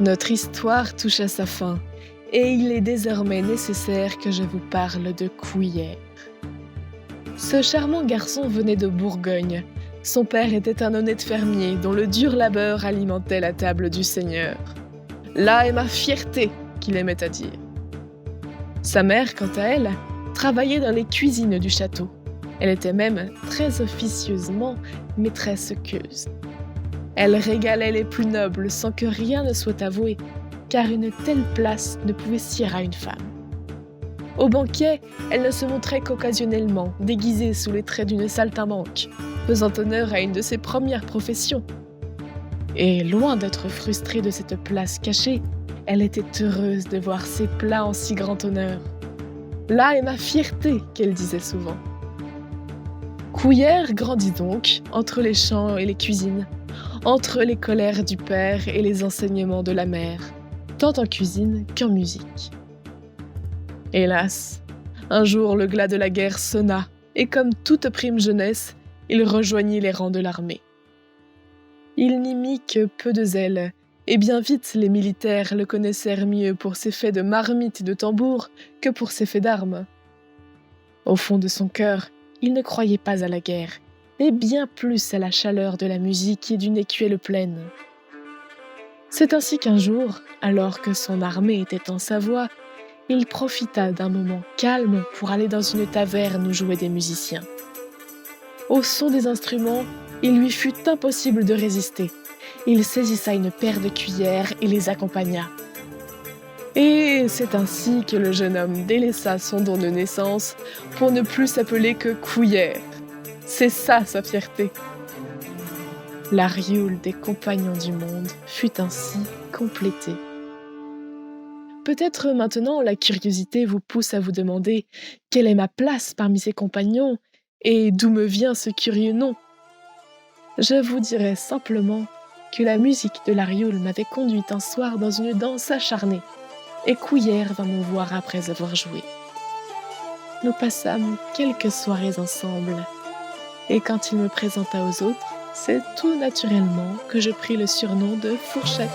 Notre histoire touche à sa fin, et il est désormais nécessaire que je vous parle de Couillère. Ce charmant garçon venait de Bourgogne. Son père était un honnête fermier dont le dur labeur alimentait la table du Seigneur. Là est ma fierté, qu'il aimait à dire. Sa mère, quant à elle, travaillait dans les cuisines du château. Elle était même, très officieusement, maîtresse queuse. Elle régalait les plus nobles sans que rien ne soit avoué, car une telle place ne pouvait sier à une femme. Au banquet, elle ne se montrait qu'occasionnellement, déguisée sous les traits d'une saltimbanque, faisant honneur à une de ses premières professions. Et loin d'être frustrée de cette place cachée, elle était heureuse de voir ses plats en si grand honneur. Là est ma fierté, qu'elle disait souvent. Couillère grandit donc entre les champs et les cuisines, entre les colères du père et les enseignements de la mère, tant en cuisine qu'en musique. Hélas, un jour le glas de la guerre sonna, et comme toute prime jeunesse, il rejoignit les rangs de l'armée. Il n'y mit que peu de zèle, et bien vite les militaires le connaissèrent mieux pour ses faits de marmite et de tambour que pour ses faits d'armes. Au fond de son cœur, il ne croyait pas à la guerre, mais bien plus à la chaleur de la musique et d'une écuelle pleine. C'est ainsi qu'un jour, alors que son armée était en Savoie, il profita d'un moment calme pour aller dans une taverne où jouaient des musiciens. Au son des instruments, il lui fut impossible de résister. Il saisissa une paire de cuillères et les accompagna. Et c'est ainsi que le jeune homme délaissa son don de naissance pour ne plus s'appeler que Couillère. C'est ça sa fierté. L'Arioule des compagnons du monde fut ainsi complétée. Peut-être maintenant la curiosité vous pousse à vous demander quelle est ma place parmi ces compagnons et d'où me vient ce curieux nom. Je vous dirai simplement que la musique de l'Arioule m'avait conduite un soir dans une danse acharnée, et Couillère vint me voir après avoir joué. Nous passâmes quelques soirées ensemble, et quand il me présenta aux autres, c'est tout naturellement que je pris le surnom de Fourchette.